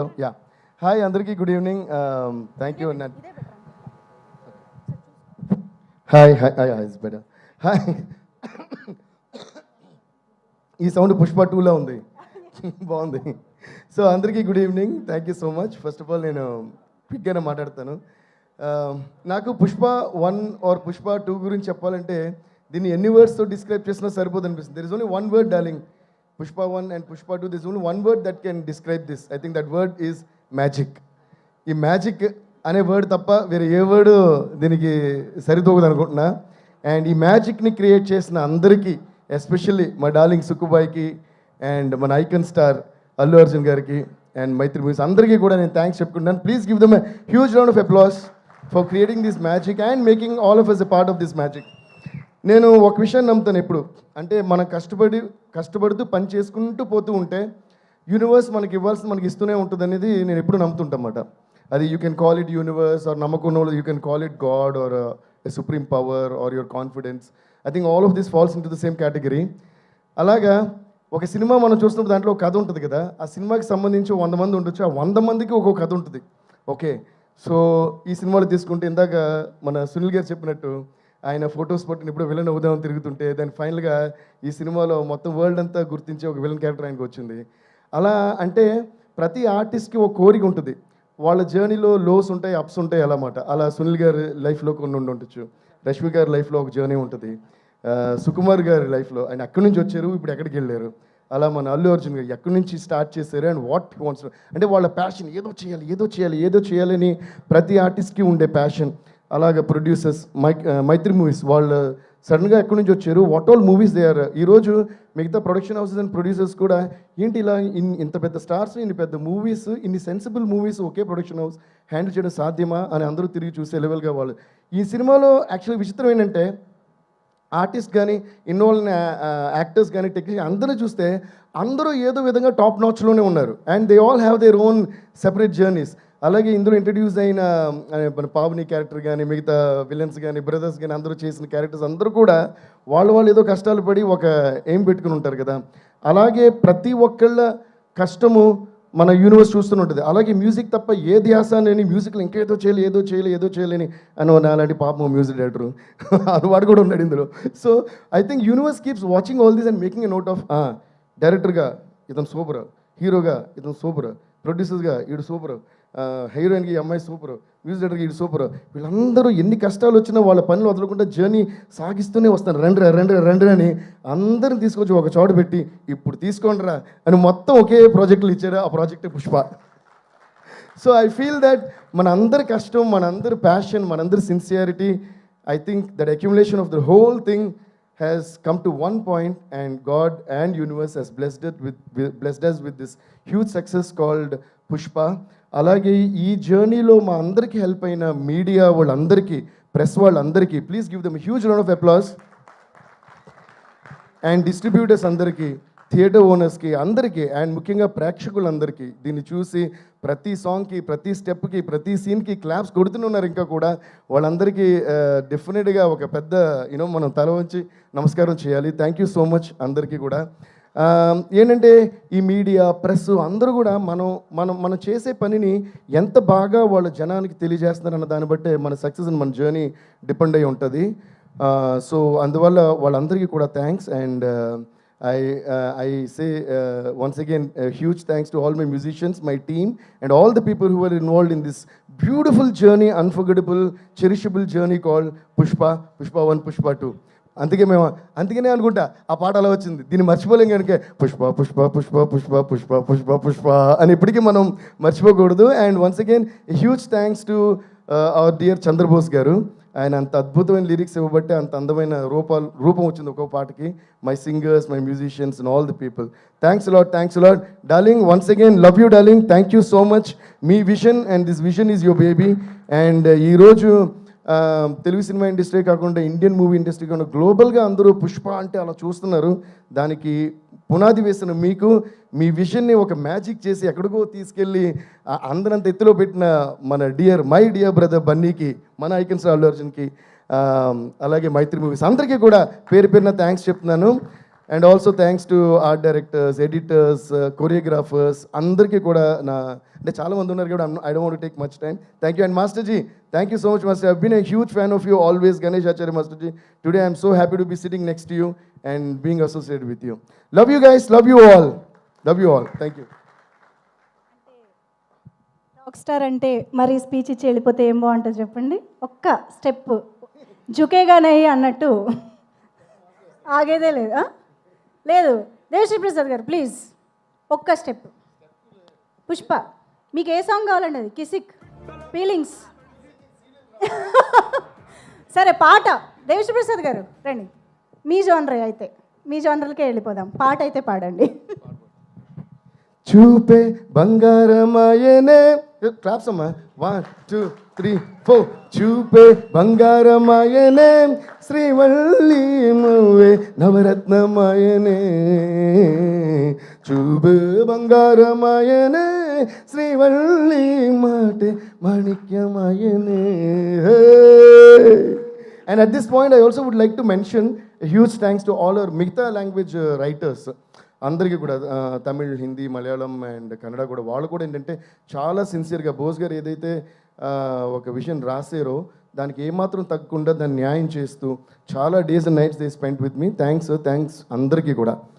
Yeah. Hi, Andarki. Good evening. Thank you. Hi. It's better. Hi. ఈ sound Pushpa టూలో ఉంది. బాగుంది. సో అందరికీ good evening. Thank you so much. First of all నేను క్విక్గానే మాట్లాడతాను. నాకు పుష్ప 1 ఆర్ పుష్ప 2 గురించి చెప్పాలంటే దీన్ని ఎన్ని వర్డ్స్తో డిస్క్రైబ్ చేసినా సరిపోదు అనిపిస్తుంది. There is only one word darling. Pushpa 1 and Pushpa 2, this only one word that can describe this. I think that word is magic. ఈ మ్యాజిక్ అనే వర్డ్ తప్ప వేరే ఏ వర్డ్ దీనికి సరితూగదు అనుకుంటున్నా. అండ్ ఈ మ్యాజిక్ని క్రియేట్ చేసిన అందరికీ, ఎస్పెషల్లీ మా డార్లింగ్ సుక్కుబాయికి అండ్ మన ఐకన్ స్టార్ అల్లు అర్జున్ గారికి అండ్ మైత్రి మూవీస్ అందరికీ కూడా నేను థ్యాంక్స్ చెప్పుకుంటాను. Please give them a huge round of applause for creating this magic and making all of us a part of this magic. నేను ఒక విషయం నమ్ముతాను ఎప్పుడు, అంటే మనం కష్టపడుతూ పని చేసుకుంటూ పోతూ ఉంటే యూనివర్స్ మనకి ఇవ్వాల్సింది మనకి ఇస్తూనే ఉంటుంది అనేది నేను ఎప్పుడు నమ్ముతుంటన్నమాట. అది you can call it universe or నమ్మకం, you can call it god or a supreme power or your confidence. I think all of this falls into the same category. అలాగా ఒక సినిమా మనం చూస్తున్నప్పుడు దాంట్లో ఒక కథ ఉంటుంది కదా, ఆ సినిమాకి సంబంధించి 100 మంది ఉండొచ్చు, ఆ 100 మందికి ఒక్కొక్క కథ ఉంటుంది. ఓకే, సో ఈ సినిమాలో తీసుకుంటే ఇందాక మన సునీల్ గారు చెప్పినట్టు ఆయన ఫొటోస్ పట్టిన ఇప్పుడు విలన్ అవుదామని తిరుగుతుంటే దాని ఫైనల్గా ఈ సినిమాలో మొత్తం వరల్డ్ అంతా గుర్తించే ఒక విలన్ క్యారెక్టర్ ఆయనకు వచ్చింది. అలా అంటే ప్రతి ఆర్టిస్ట్కి ఒక కోరిక ఉంటుంది, వాళ్ళ జర్నీలో లోస్ ఉంటాయి, అప్స్ ఉంటాయి అన్నమాట. అలా సునీల్ గారి లైఫ్లో కొన్ని ఉండొచ్చు, రష్మి గారి లైఫ్లో ఒక జర్నీ ఉంటుంది, సుకుమార్ గారి లైఫ్లో ఆయన ఎక్కడి నుంచి వచ్చారు, ఇప్పుడు ఎక్కడికి వెళ్ళారు. అలా మన అల్లు అర్జున్ గారు ఎక్కడి నుంచి స్టార్ట్ చేశారు అండ్ వాట్ వాంట్స్, అంటే వాళ్ళ ప్యాషన్ ఏదో చేయాలని ప్రతి ఆర్టిస్ట్కి ఉండే ప్యాషన్. అలాగే ప్రొడ్యూసర్స్ మైత్రి మూవీస్ వాళ్ళు సడన్గా ఎక్కడి నుంచి వచ్చారు, what all movies they are. ఈరోజు మిగతా ప్రొడక్షన్ హౌసెస్ అండ్ ప్రొడ్యూసర్స్ కూడా ఏంటి ఇలా ఇంత పెద్ద స్టార్స్, ఇన్ని పెద్ద మూవీస్, ఇన్ని సెన్సిబుల్ మూవీస్ ఒకే ప్రొడక్షన్ హౌస్ హ్యాండిల్ చేయడం సాధ్యమా అని అందరూ తిరిగి చూసే లెవెల్గా వాళ్ళు. ఈ సినిమాలో యాక్చువల్లీ విచిత్రం ఏంటంటే ఆర్టిస్ట్ కానీ ఇన్వాల్వ్ యాక్టర్స్ కానీ టెక్నీషియన్ అందరూ చూస్తే అందరూ ఏదో విధంగా టాప్ నాచ్లోనే ఉన్నారు and they all have their own separate journeys. అలాగే ఇందులో ఇంట్రడ్యూస్ అయిన మన పావని క్యారెక్టర్ కానీ మిగతా విలన్స్ కానీ బ్రదర్స్ కానీ అందరూ చేసిన క్యారెక్టర్స్ అందరూ కూడా వాళ్ళు ఏదో కష్టాలు పడి ఒక ఎయిమ్ పెట్టుకుని ఉంటారు కదా. అలాగే ప్రతి ఒక్కళ్ళ కష్టము మన యూనివర్స్ చూస్తూనే ఉంటుంది. అలాగే మ్యూజిక్ తప్ప ఏ ధ్యాస అని మ్యూజిక్లో ఇంకేదో చేయలేని అని అలాంటి పాపం మ్యూజిక్ డైరెక్టరు వాడు కూడా ఉన్నాడు ఇందులో. So I think universe keeps watching all these and making a note of డైరెక్టర్గా ఇతను సూపర్, హీరోగా ఇతను సూపర్, ప్రొడ్యూసర్స్గా వీడు సూపర్, హీరోయిన్కి ఈ అమ్మాయి సూపర్, మ్యూజిక్ డైరెక్టర్కి వీడు సూపర్. వీళ్ళందరూ ఎన్ని కష్టాలు వచ్చినా వాళ్ళ పనులు వదలకుండా జర్నీ సాగిస్తూనే వస్తారు. రండి అని అందరిని తీసుకొచ్చి ఒక చోట పెట్టి ఇప్పుడు తీసుకోండిరా అని మొత్తం ఒకే ప్రాజెక్టులు ఇచ్చారు. ఆ ప్రాజెక్టే Pushpa. So I feel that మన అందరి కష్టం, మన అందరి ప్యాషన్, మన అందరి sincerity, I think that accumulation of the whole thing has come to one point and God and universe has blessed us with this huge success called Pushpa. అలాగే ఈ జర్నీలో మా అందరికీ హెల్ప్ అయిన మీడియా వాళ్ళందరికీ, ప్రెస్ వాళ్ళందరికీ please give them huge round of applause. And distributors అందరికీ, theatre ఓనర్స్కి అందరికీ అండ్ ముఖ్యంగా ప్రేక్షకులందరికీ దీన్ని చూసి ప్రతి సాంగ్కి, ప్రతి స్టెప్కి, ప్రతి సీన్కి క్లాప్స్ కొడుతున్నారు. ఇంకా కూడా వాళ్ళందరికీ డెఫినెట్గా ఒక పెద్ద మనం తల వంచి నమస్కారం చేయాలి. థ్యాంక్ యూ సో మచ్ అందరికీ కూడా. ఏంటంటే ఈ మీడియా, ప్రెస్ అందరూ కూడా మనం చేసే పనిని ఎంత బాగా వాళ్ళ జనానికి తెలియజేస్తున్నారన్న దాన్ని బట్టే మన సక్సెస్ మన జర్నీ డిపెండ్ అయి ఉంటుంది. సో అందువల్ల వాళ్ళందరికీ కూడా thanks. And I say once again huge thanks to all my musicians, my team and all the people who were involved in this beautiful journey, unforgettable, cherishable journey called Pushpa 1, Pushpa 2. అందుకనే అనుకుంటా ఆ పాట అలా వచ్చింది. దీన్ని మర్చిపోలేం కనుక పుష్ప పుష్ప పుష్ప పుష్ప పుష్ప పుష్ప పుష్ప అని ఇప్పటికీ మనం మర్చిపోకూడదు. And once again huge thanks to our dear Chandrabose garu. ఆయన అంత అద్భుతమైన లిరిక్స్ ఇవ్వబట్టే అంత అందమైన రూపం వచ్చింది ఒక్కో పాటకి. My singers, my musicians and all the people, thanks a lot darling. Once again love you darling, thank you so much. Me vision and this vision is your baby. And ఈరోజు తెలుగు సినిమా ఇండస్ట్రీ కాకుండా Indian movie industry కాకుండా గ్లోబల్గా అందరూ పుష్ప అంటే అలా చూస్తున్నారు. దానికి పునాది వేసిన మీకు, మీ విజన్ని ఒక మ్యాజిక్ చేసి ఎక్కడికో తీసుకెళ్ళి అందరంత ఎత్తులో పెట్టిన మన మై డియర్ బ్రదర్ బన్నీకి, మన ఐకన్ స్టార్ అల్లు అర్జున్కి, అలాగే మైత్రి మూవీస్ అందరికీ కూడా పేరు పేరున థ్యాంక్స్ చెప్తున్నాను. And also thanks to art directors, editors, choreographers అందరికీ కూడా నా అంటే చాలా మంది ఉన్నారు కూడా I don't want take much time. Thank you. And master ji, thank you so much master. I been a huge fan of you always, Ganesh Acharya master ji. Today I'm so happy to be sitting next to you and being associated with you. Love you guys, love you all, love you all. Thank you. Rock star అంటే మరి speech ఇచ్చి వెళ్ళిపోతే ఏం బాగుంటుంది చెప్పండి. ఒక్క step జుకేగానే అన్నట్టు ఆగేదే లేదు. లేదు దేవశ్రీ ప్రసాద్ గారు ప్లీజ్ ఒక్క స్టెప్. పుష్ప మీకు ఏ సాంగ్ కావాలండి? అది కిసిక్, ఫీలింగ్స్. సరే పాట దేవశ్రీ ప్రసాద్ గారు రండి. మీ జోనరే అయితే మీ జోనర్లకే వెళ్ళిపోదాం. పాట అయితే పాడండి. చూపే బంగారమాయనే, క్లాప్స్ అమ్మా, 1 2 3 4. చూపే బంగారమాయనే, శ్రీవల్లి నువ్వే నవరత్నమాయనే. చూపే బంగారమాయనే, శ్రీవల్లి మాటే మాణిక్యమాయనే. And at this point, I also would like to mention a huge thanks to all our మిగతా లాంగ్వేజ్ రైటర్స్ అందరికీ కూడా, తమిళ్, హిందీ, మలయాళం అండ్ కన్నడ కూడా. వాళ్ళు కూడా ఏంటంటే చాలా సిన్సియర్గా బోస్ గారు ఏదైతే ఒక విషయం రాసారో దానికి ఏమాత్రం తగ్గకుండా దాన్ని న్యాయం చేస్తూ చాలా days and nights they spend with me. Thanks అందరికీ కూడా.